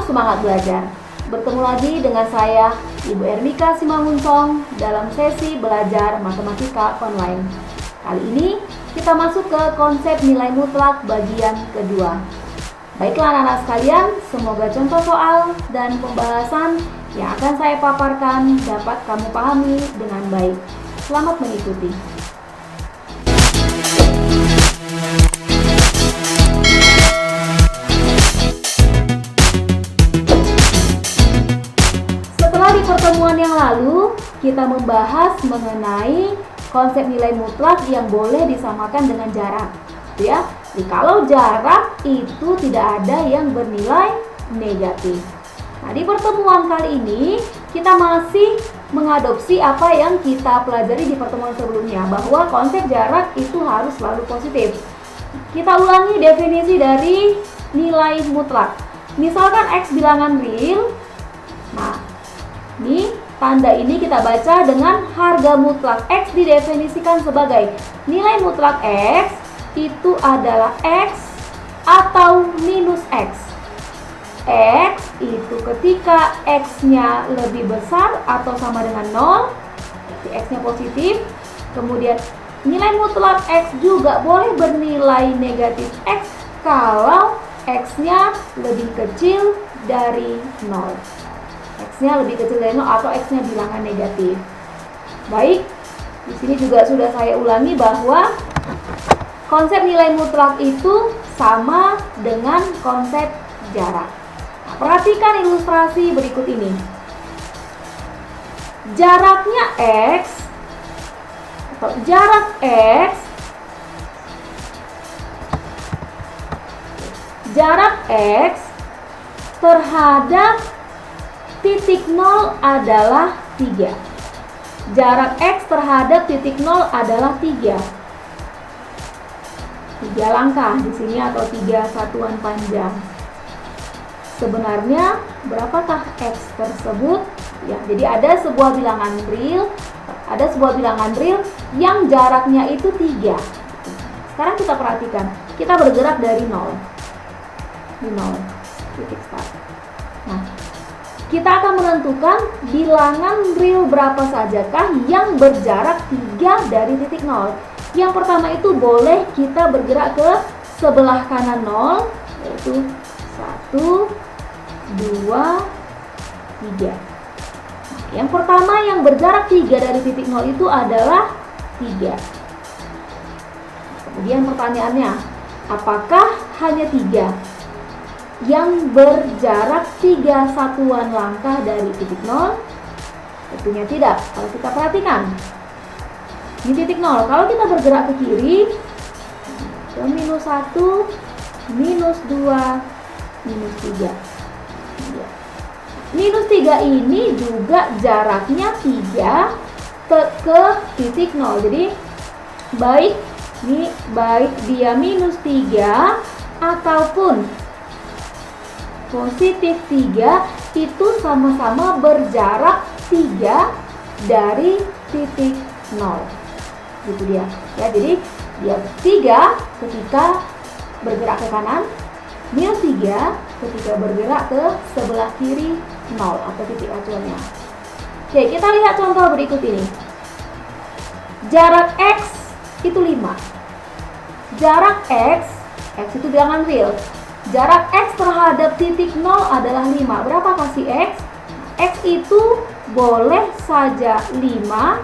semangat belajar. Bertemu lagi dengan saya, Ibu Ermika Simangunsong, dalam sesi belajar matematika online. Kali ini kita masuk ke konsep nilai mutlak bagian kedua. Baiklah anak-anak sekalian, semoga contoh soal dan pembahasan yang akan saya paparkan dapat kamu pahami dengan baik. Selamat mengikuti. Setelah di pertemuan yang lalu, kita membahas mengenai konsep nilai mutlak yang boleh disamakan dengan jarak. Ya, jadi kalau jarak itu tidak ada yang bernilai negatif. Nah, di pertemuan kali ini kita masih mengadopsi apa yang kita pelajari di pertemuan sebelumnya, bahwa konsep jarak itu harus selalu positif. Kita ulangi definisi dari nilai mutlak. Misalkan X bilangan real. Nah, ini tanda ini kita baca dengan harga mutlak. X didefinisikan sebagai nilai mutlak X itu adalah X atau minus X. X itu ketika X-nya lebih besar atau sama dengan 0, X-nya positif. Kemudian nilai mutlak X juga boleh bernilai negatif X kalau X-nya lebih kecil dari 0. X-nya lebih kecil dari 0 atau X-nya bilangan negatif. Baik, di sini juga sudah saya ulangi bahwa konsep nilai mutlak itu sama dengan konsep jarak. Nah, perhatikan ilustrasi berikut ini. Jaraknya X atau jarak X terhadap titik 0 adalah 3. Jarak X terhadap titik 0 adalah 3. 3 langkah di sini atau 3 satuan panjang. Sebenarnya berapakah X tersebut? Ya, jadi ada sebuah bilangan real yang jaraknya itu 3. Sekarang kita perhatikan, kita bergerak dari 0. Di 0 titik start. Nah, kita akan menentukan bilangan real berapa sajakah yang berjarak 3 dari titik 0. Yang pertama itu boleh kita bergerak ke sebelah kanan 0, yaitu 1, 2, 3. Yang pertama yang berjarak 3 dari titik 0 itu adalah 3. Kemudian pertanyaannya, apakah hanya 3 yang berjarak 3 satuan langkah dari titik 0? Tentunya tidak. Kalau kita perhatikan di titik 0, kalau kita bergerak ke kiri ke minus 1, minus 2, minus 3. Minus 3 ini juga jaraknya 3 ke titik 0. Jadi baik dia minus 3 ataupun positif 3 itu sama-sama berjarak 3 dari titik 0. Gitu dia. Ya, jadi dia 3 ketika bergerak ke kanan, minus 3 ketika bergerak ke sebelah kiri 0 atau titik acuannya. Oke, kita lihat contoh berikut ini. Jarak X itu 5. Jarak X itu bilangan real. Jarak X terhadap titik 0 adalah 5. Berapa kasih X? X itu boleh saja 5.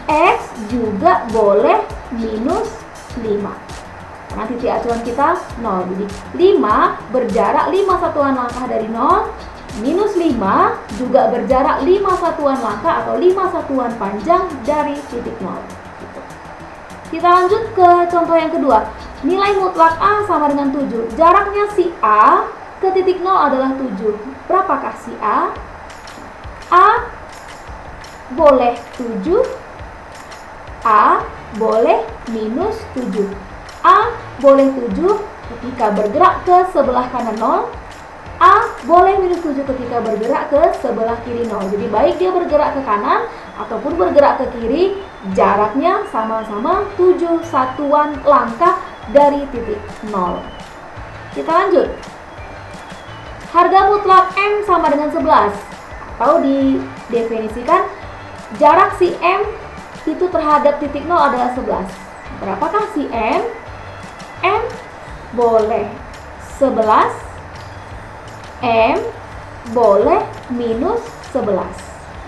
X juga boleh minus 5. Karena titik acuan kita 0. Jadi 5 berjarak 5 satuan langkah dari 0. Minus 5 juga berjarak 5 satuan langkah atau 5 satuan panjang dari titik 0. Kita lanjut ke contoh yang kedua. Nilai mutlak A sama dengan 7. Jaraknya si A ke titik 0 adalah 7. Berapakah si A? A boleh 7. A boleh minus 7. A boleh 7 ketika bergerak ke sebelah kanan 0. A boleh minus 7 ketika bergerak ke sebelah kiri 0. Jadi baik dia bergerak ke kanan ataupun bergerak ke kiri, jaraknya sama-sama 7 satuan langkah dari titik 0. Kita lanjut. harga mutlak M sama dengan 11. Atau didefinisikan jarak si M itu terhadap titik 0 adalah 11. Berapakah si M? M boleh 11, M boleh minus 11.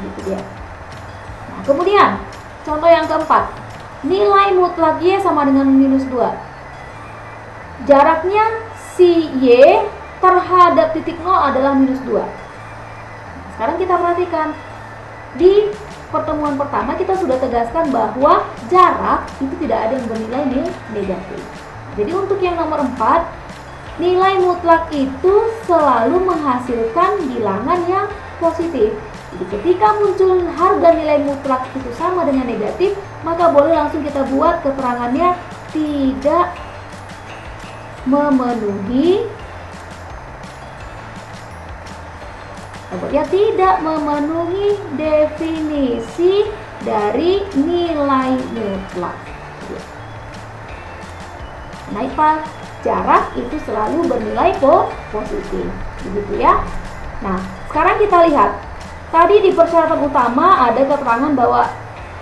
Gitu dia. Nah, kemudian contoh yang keempat, nilai mutlak Y sama dengan minus 2. Jaraknya si Y terhadap titik 0 adalah minus 2. Sekarang kita perhatikan, di pertemuan pertama kita sudah tegaskan bahwa jarak itu tidak ada yang bernilai negatif. Jadi untuk yang nomor 4, nilai mutlak itu selalu menghasilkan bilangan yang positif. Jadi ketika muncul harga nilai mutlak itu sama dengan negatif, maka boleh langsung kita buat keterangannya tidak memenuhi, tidak memenuhi definisi dari nilai mutlak. Kenapa? Jarak itu selalu bernilai positif, begitu ya. Nah, sekarang kita lihat. Tadi di persyaratan utama ada keterangan bahwa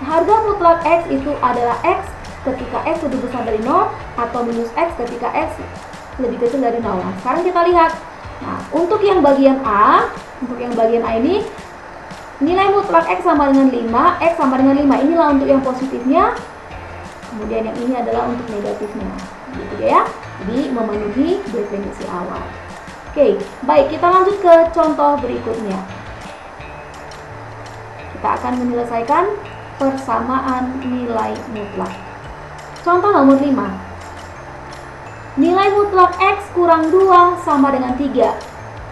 harga mutlak X itu adalah X ketika X lebih besar dari 0 atau minus X ketika X lebih kecil dari 0. Nah, sekarang kita lihat. Nah, untuk yang bagian A ini nilai mutlak X sama dengan 5, X sama dengan 5. Inilah untuk yang positifnya. Kemudian yang ini adalah untuk negatifnya. Gitu ya. Jadi memenuhi definisi awal. Oke, baik, kita lanjut ke contoh berikutnya. Kita akan menyelesaikan persamaan nilai mutlak. Contoh nomor 5. Nilai mutlak X kurang 2 sama dengan 3.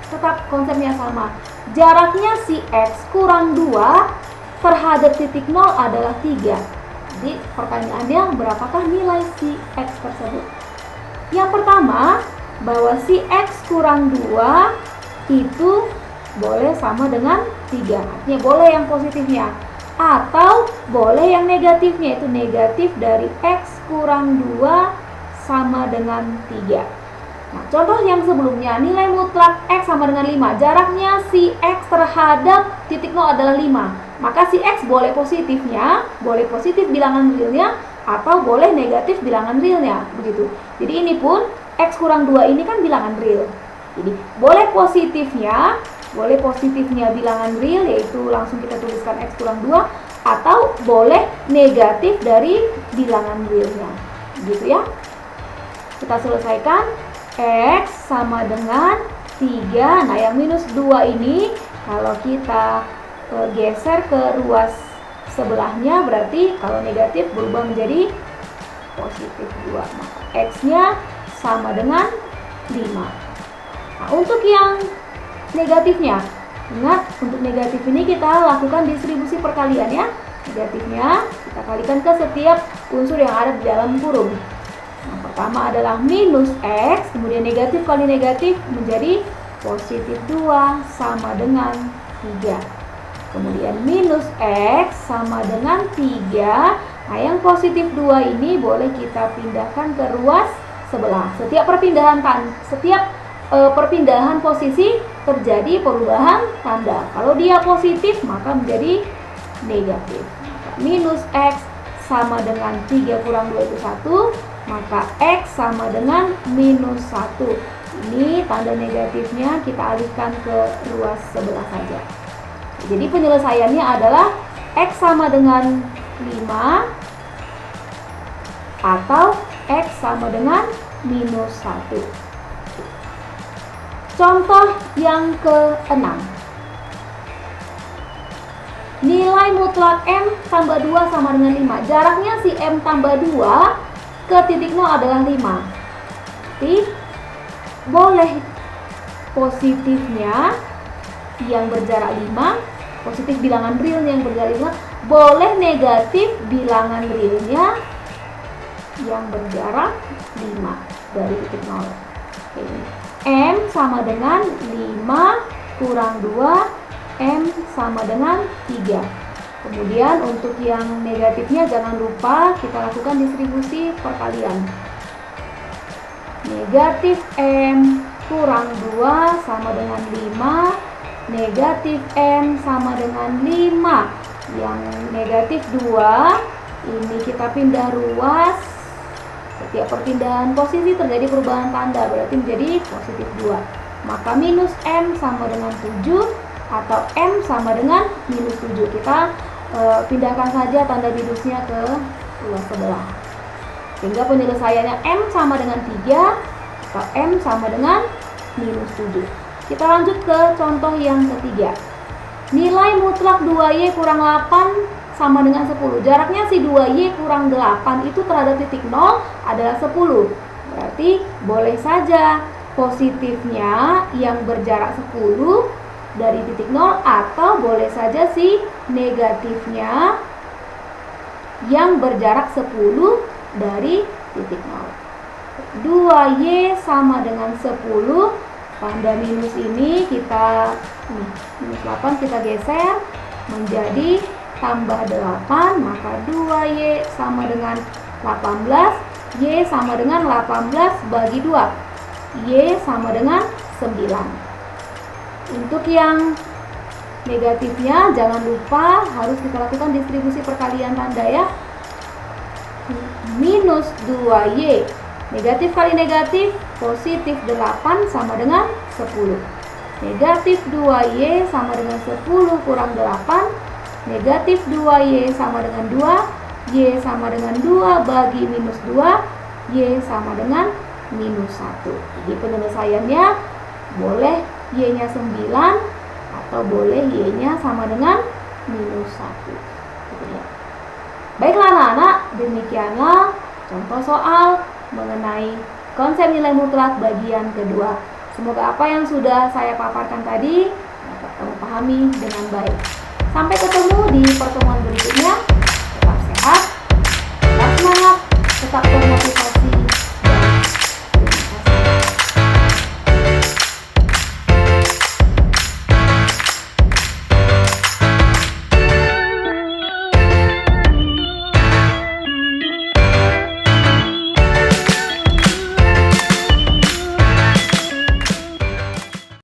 Tetap konsepnya sama. Jaraknya si X kurang 2 terhadap titik 0 adalah 3. Jadi pertanyaannya, berapakah nilai si X tersebut? Yang pertama, bahwa si X kurang 2 itu boleh sama dengan 3. Artinya boleh yang positifnya. Atau boleh yang negatifnya, itu negatif dari X kurang 2 sama dengan 3. Nah, contoh yang sebelumnya, nilai mutlak X sama dengan 5. Jaraknya si X terhadap titik 0 adalah 5. Maka si X boleh positifnya, boleh positif bilangan realnya, atau boleh negatif bilangan realnya, begitu. Jadi ini pun X kurang 2 ini kan bilangan real. Jadi boleh positifnya bilangan real, yaitu langsung kita tuliskan X kurang 2, atau boleh negatif dari bilangan realnya, gitu ya. Kita selesaikan. X sama dengan 3. Nah, yang minus 2 ini kalau kita geser ke ruas sebelahnya, berarti kalau negatif berubah menjadi positif 2. Maka X-nya sama dengan 5. Nah, untuk yang negatifnya, ingat, untuk negatif ini kita lakukan distribusi perkalian ya. Negatifnya kita kalikan ke setiap unsur yang ada di dalam kurung. Yang pertama adalah minus X, kemudian negatif kali negatif menjadi positif 2 sama dengan 3. Kemudian minus X sama dengan 3. Nah, yang positif 2 ini boleh kita pindahkan ke ruas sebelah. Setiap perpindahan posisi terjadi perubahan tanda. Kalau dia positif maka menjadi negatif. Minus X sama dengan 3 kurang 2 itu 1. Maka X sama dengan minus 1. Ini tanda negatifnya kita alihkan ke ruas sebelah saja. Jadi penyelesaiannya adalah X sama dengan 5 atau X sama dengan minus 1. Contoh yang ke-6. Nilai mutlak M tambah 2 sama dengan 5. Jaraknya si M tambah 2 ke titik 0 adalah 5. Jadi boleh positifnya yang berjarak 5, positif bilangan realnya yang berjarak 5, boleh negatif bilangan realnya yang berjarak 5 dari titik 0. Oke. M sama dengan 5 kurang 2, M sama dengan 3. Kemudian untuk yang negatifnya jangan lupa kita lakukan distribusi perkalian. Negatif M kurang 2 sama dengan 5, negatif M sama dengan 5. Yang negatif 2 ini kita pindah ruas. Setiap perpindahan posisi terjadi perubahan tanda, berarti menjadi positif 2. Maka minus M sama dengan 7 atau M sama dengan minus 7. Kita pindahkan saja tanda minusnya ke ruas sebelah. Sehingga penyelesaiannya M sama dengan 3 atau M sama dengan minus 7. Kita lanjut ke contoh yang ketiga. Nilai mutlak 2Y kurang 8 sama dengan 10. Jaraknya si 2Y kurang 8 itu terhadap titik 0 adalah 10. Berarti boleh saja positifnya yang berjarak 10 dari titik 0 atau boleh saja si negatifnya yang berjarak 10 dari titik 0. 2Y sama dengan 10. Tanda minus ini kita minus 8 kita geser menjadi tambah 8, maka 2Y sama dengan 18, Y sama dengan 18 bagi 2, Y sama dengan 9. Untuk yang negatifnya jangan lupa harus kita lakukan distribusi perkalian tanda ya. Minus 2Y, negatif kali negatif, positif 8 sama dengan 10. Negatif 2Y sama dengan 10 kurang 8, negatif 2Y sama dengan 2, Y sama dengan 2 bagi minus 2, Y sama dengan minus 1. Jadi penyelesaiannya boleh Y-nya 9 atau boleh Y-nya sama dengan minus 1. Baiklah anak-anak, demikianlah contoh soal mengenai konsep nilai mutlak bagian kedua. Semoga apa yang sudah saya paparkan tadi dapat kamu pahami dengan baik. Sampai ketemu di pertemuan berikutnya.